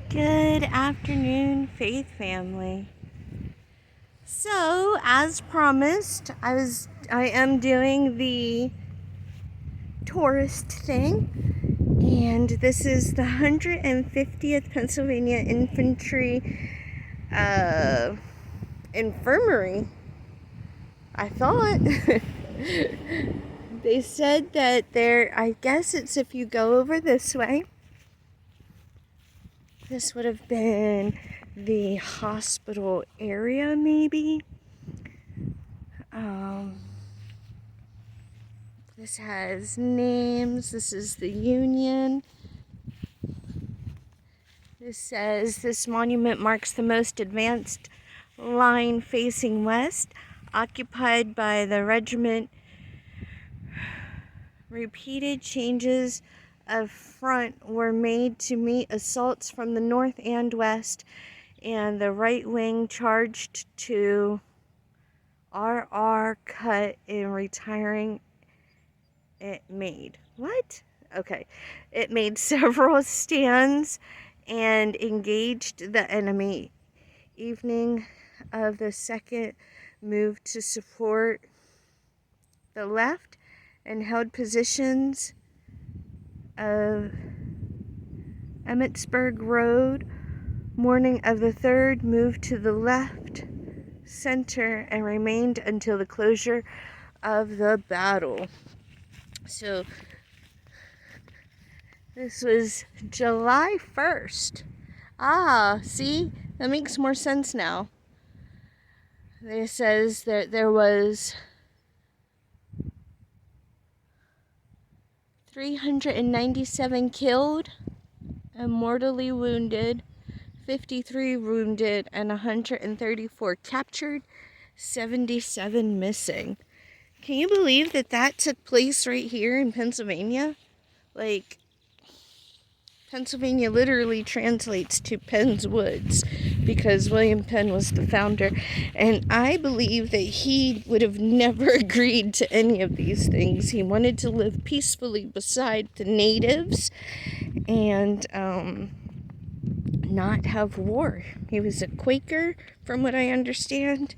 Good afternoon, Faith family. So, as promised, I am doing the tourist thing, and this is the 150th Pennsylvania Infantry Infirmary. I thought they said that I guess it's if you go over this way. This would have been the hospital area, maybe. This has names. This is the Union. This says this monument marks the most advanced line facing west, occupied by the regiment. Repeated changes of front were made to meet assaults from the north and west, and the right wing charged to RR cut in retiring. It made it made several stands and engaged the enemy. Evening of the second moved to support the left and held positions of Emmitsburg Road. Morning of the third moved to the left center and remained until the closure of the battle. So this was July 1st. See? That makes more sense now. It says that there was 397 killed and mortally wounded, 53 wounded, and 134 captured, 77 missing. Can you believe that took place right here in Pennsylvania? Like, Pennsylvania literally translates to Penn's Woods because William Penn was the founder. And I believe that he would have never agreed to any of these things. He wanted to live peacefully beside the natives and not have war. He was a Quaker, from what I understand.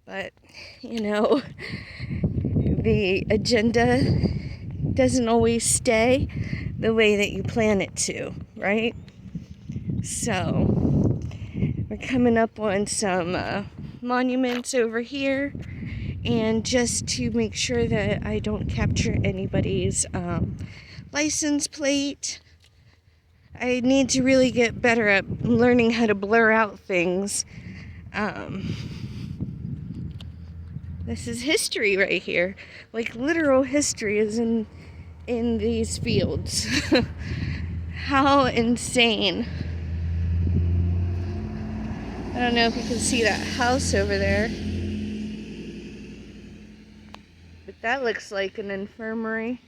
But, the agenda doesn't always stay the way that you plan it to, right? So, we're coming up on some monuments over here, and just to make sure that I don't capture anybody's license plate, I need to really get better at learning how to blur out things. This is history right here. Like, literal history is in these fields. How insane. I don't know if you can see that house over there, but that looks like an infirmary.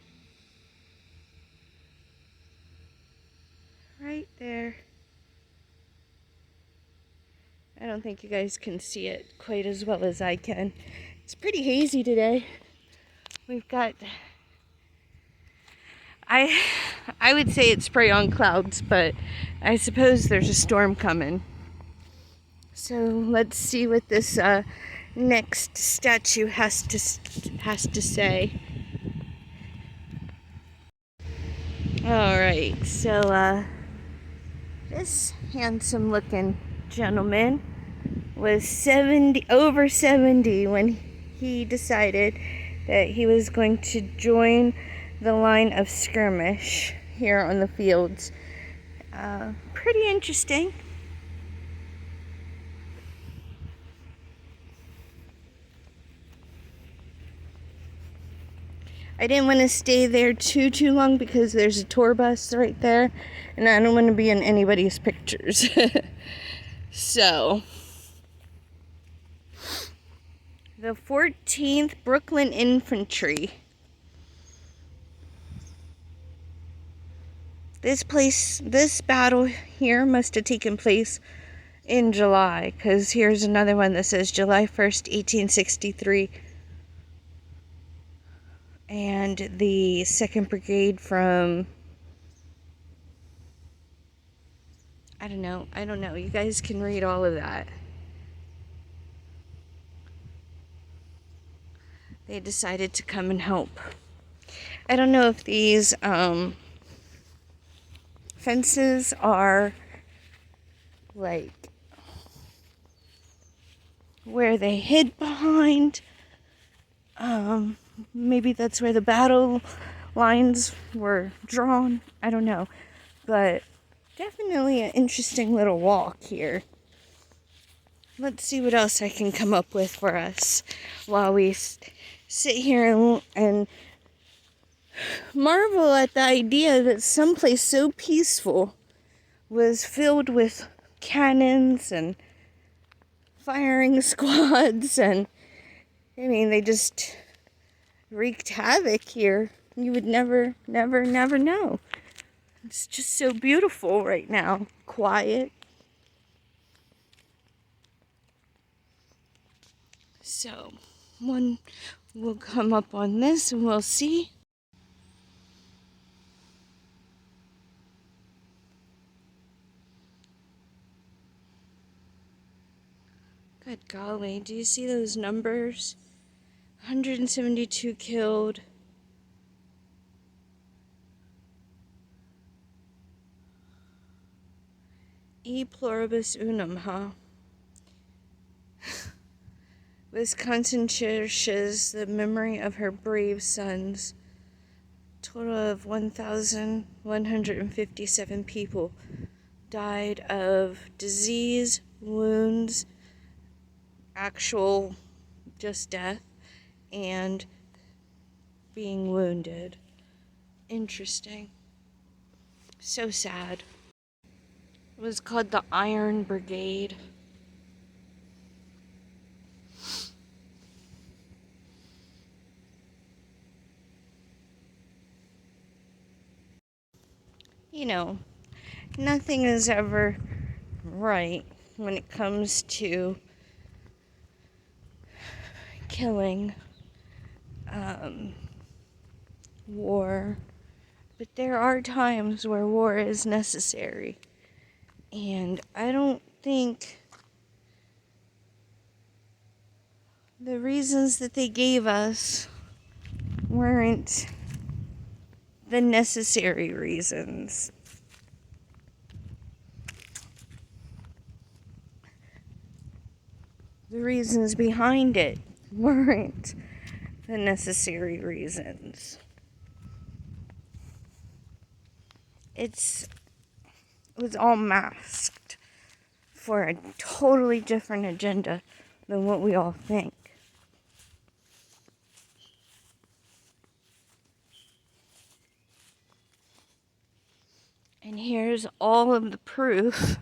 Right there. I don't think you guys can see it quite as well as I can. It's pretty hazy today. We've got, I would say it's spray on clouds, but I suppose there's a storm coming. So let's see what this next statue has to say. All right, so this handsome looking gentleman was over 70 when he decided that he was going to join the line of skirmish here on the fields. Pretty interesting. I didn't want to stay there too long because there's a tour bus right there, and I don't want to be in anybody's pictures. So, the 14th Brooklyn Infantry. This battle here must have taken place in July, because here's another one that says July 1st, 1863. And the 2nd Brigade from I don't know. You guys can read all of that. They decided to come and help. I don't know if these fences are like where they hid behind. Maybe that's where the battle lines were drawn. I don't know. But definitely an interesting little walk here. Let's see what else I can come up with for us while we sit here and marvel at the idea that someplace so peaceful was filled with cannons and firing squads, and I mean, they just wreaked havoc here. You would never know. It's just so beautiful right now. Quiet. So, one will come up on this and we'll see. Good golly, do you see those numbers? 172 killed. E pluribus unum, huh? Wisconsin cherishes the memory of her brave sons. Total of 1,157 people died of disease, wounds, actual just death, and being wounded. Interesting. So sad. It was called the Iron Brigade. You know, nothing is ever right when it comes to killing, war. But there are times where war is necessary. And I don't think the reasons that they gave us weren't the necessary reasons. The reasons behind it weren't the necessary reasons. It was all masked for a totally different agenda than what we all think. And here's all of the proof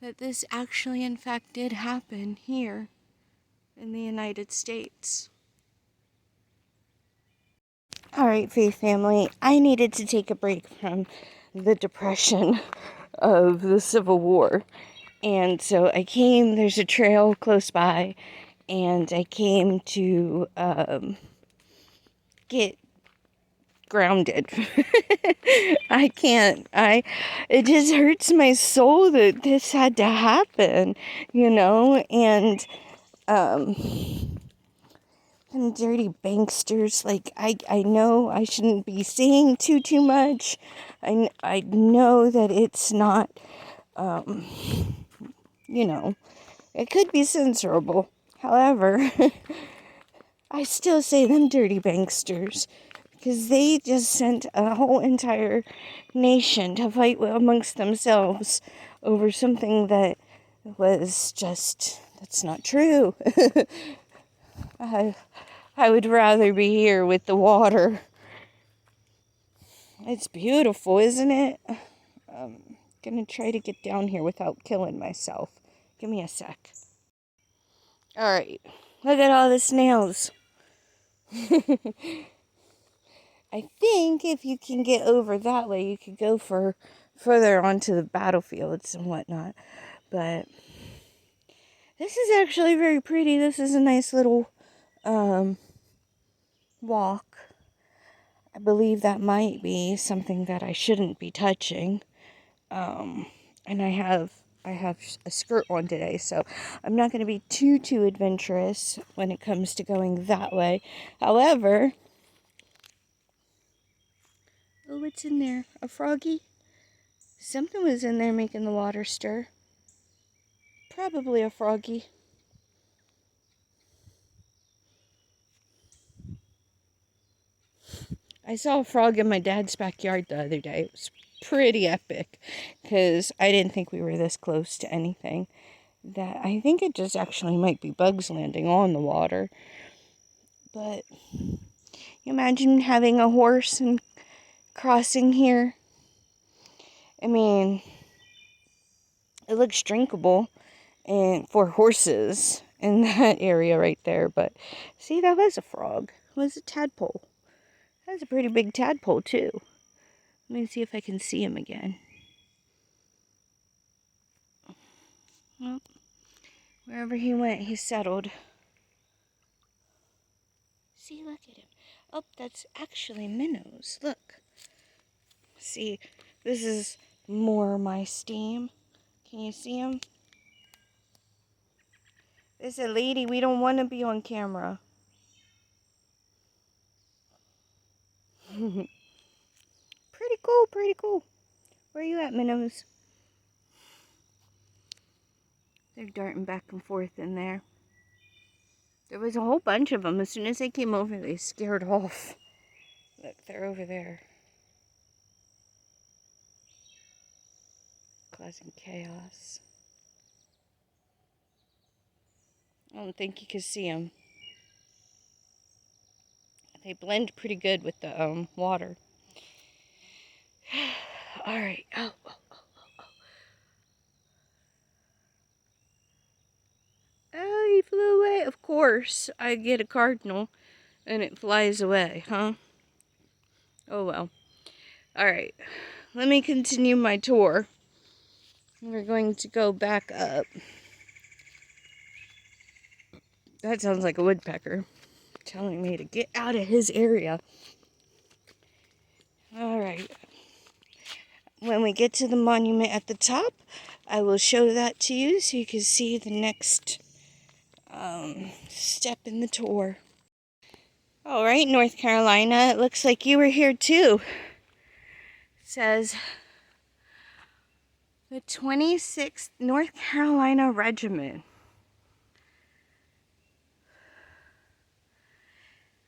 that this actually, in fact, did happen here in the United States. All right, Faith family, I needed to take a break from the depression of the Civil War. And so I came, there's a trail close by, and I came to get grounded. It just hurts my soul that this had to happen, and them dirty banksters, like, I know I shouldn't be saying too much. I know that it's not, it could be censorable. However, I still say them dirty banksters, because they just sent a whole entire nation to fight amongst themselves over something that was just, that's not true. I would rather be here with the water. It's beautiful, isn't it? I'm gonna try to get down here without killing myself. Give me a sec. Alright, look at all the snails. I think if you can get over that way, you could go further onto the battlefields and whatnot. But this is actually very pretty. This is a nice little walk. I believe that might be something that I shouldn't be touching. And I have a skirt on today, so I'm not going to be too adventurous when it comes to going that way. However, oh, what's in there? A froggy? Something was in there making the water stir. Probably a froggy. I saw a frog in my dad's backyard the other day. It was pretty epic because I didn't think we were this close to anything. That I think it just actually might be bugs landing on the water. But you imagine having a horse and crossing here. I mean, it looks drinkable and for horses in that area right there. But see, that was a frog. It was a tadpole. That was a pretty big tadpole too. Let me see if I can see him again. Well, wherever he went, he settled. See, look at him. Oh, that's actually minnows. Look. See, this is more my steam. Can you see him? They said, lady, we don't want to be on camera. Pretty cool, pretty cool. Where you at, minnows? They're darting back and forth in there. There was a whole bunch of them. As soon as they came over, they scared off. Look, they're over there. Causing chaos. I don't think you can see them. They blend pretty good with the water. All right. Oh. Oh, he flew away. Of course, I get a cardinal and it flies away, huh? Oh well. All right. Let me continue my tour. We're going to go back up. That sounds like a woodpecker telling me to get out of his area. All right. When we get to the monument at the top, I will show that to you so you can see the next step in the tour. All right, North Carolina, it looks like you were here too. It says the 26th North Carolina Regiment.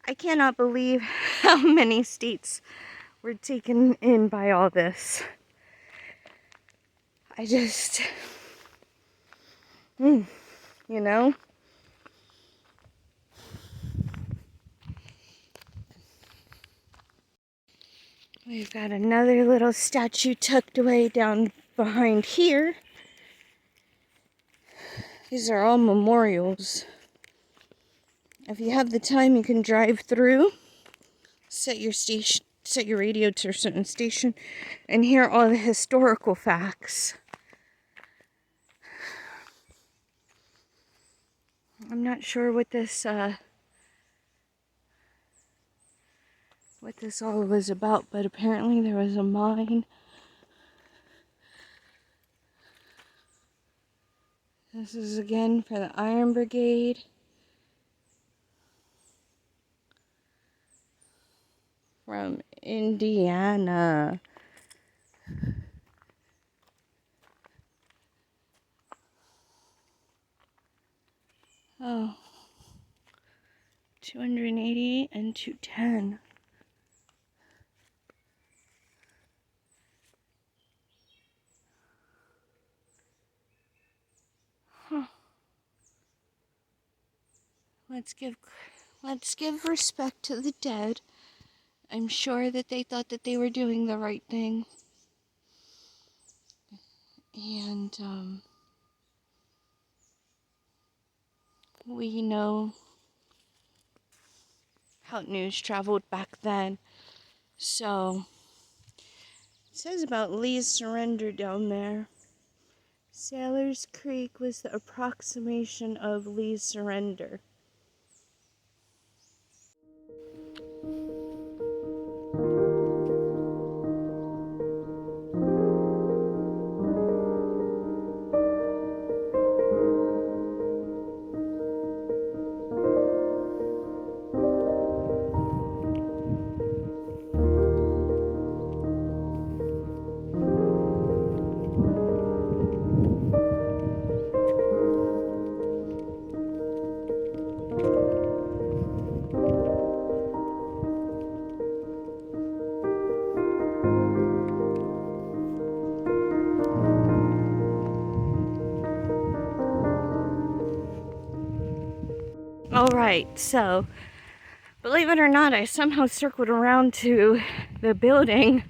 I cannot believe how many states were taken in by all this. I just, you know? We've got another little statue tucked away down behind here. These are all memorials. If you have the time, you can drive through, set your radio to a certain station, and hear all the historical facts. I'm not sure what this all was about, but apparently there was a mine. This is again for the Iron Brigade. From Indiana. Oh, 288 and 210. Huh. Let's give respect to the dead. I'm sure that they thought that they were doing the right thing. And we know how news traveled back then. So, it says about Lee's surrender down there. Sailor's Creek was the approximation of Lee's surrender. right. So, believe it or not, I somehow circled around to the building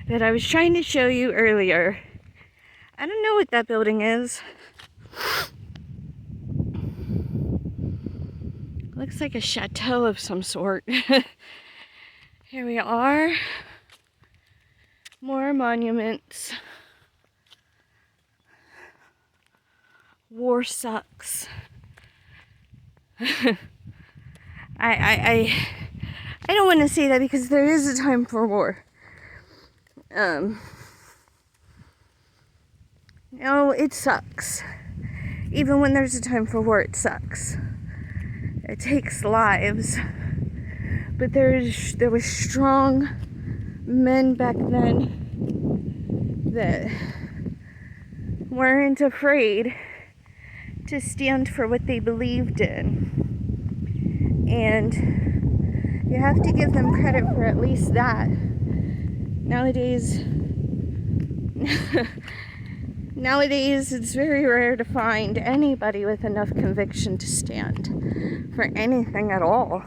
that I was trying to show you earlier. I don't know what that building is. Looks like a chateau of some sort. Here we are. More monuments. War sucks. I don't want to say that because there is a time for war. No, it sucks. Even when there's a time for war, it sucks. It takes lives. But there was strong men back then that weren't afraid to stand for what they believed in. And you have to give them credit for at least that. Nowadays, it's very rare to find anybody with enough conviction to stand for anything at all,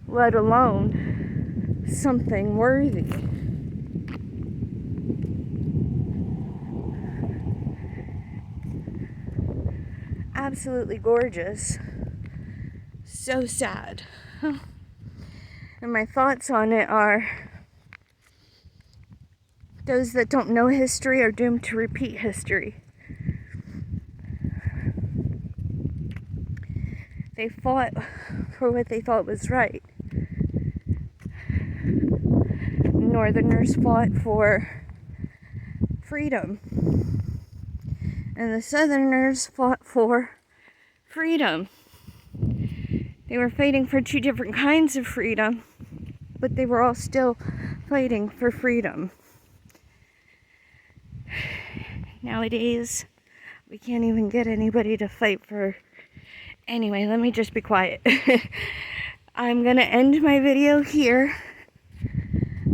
let alone something worthy. Absolutely gorgeous. So sad. And my thoughts on it are, those that don't know history are doomed to repeat history. They fought for what they thought was right. Northerners fought for freedom. And the Southerners fought for freedom. They were fighting for two different kinds of freedom, but they were all still fighting for freedom. Nowadays, we can't even get anybody to fight for... Anyway, let me just be quiet. I'm gonna end my video here.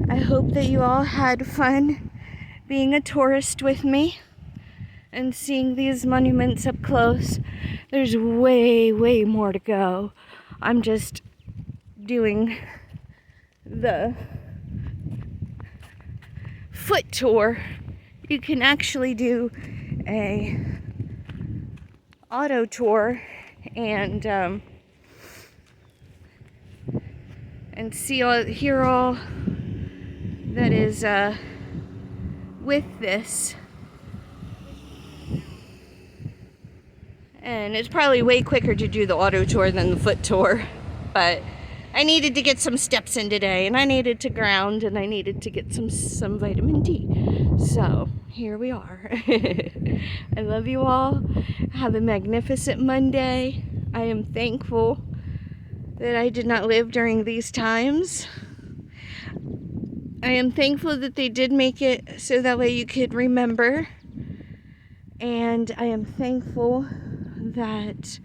I hope that you all had fun being a tourist with me and seeing these monuments up close. There's way, way more to go. I'm just doing the foot tour. You can actually do a auto tour and hear all that is with this. And it's probably way quicker to do the auto tour than the foot tour, but I needed to get some steps in today, and I needed to ground, and I needed to get some vitamin D. So here we are. I love you all. Have a magnificent Monday. I am thankful that I did not live during these times. I am thankful that they did make it so that way you could remember. And I am thankful that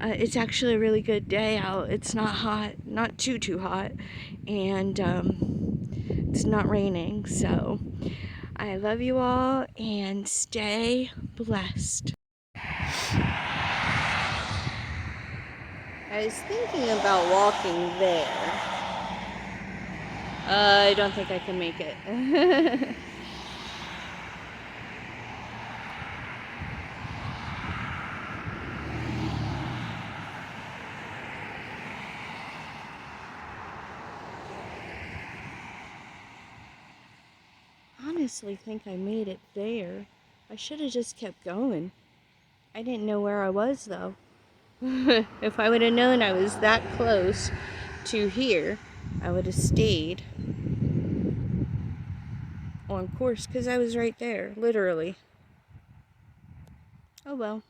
it's actually a really good day out. It's not hot, not too hot, and it's not raining. So I love you all and stay blessed. I was thinking about walking there. I don't think I can make it. Honestly think I made it there. I should have just kept going. I didn't know where I was though. If I would have known I was that close to here, I would have stayed on course because I was right there, literally. Oh well.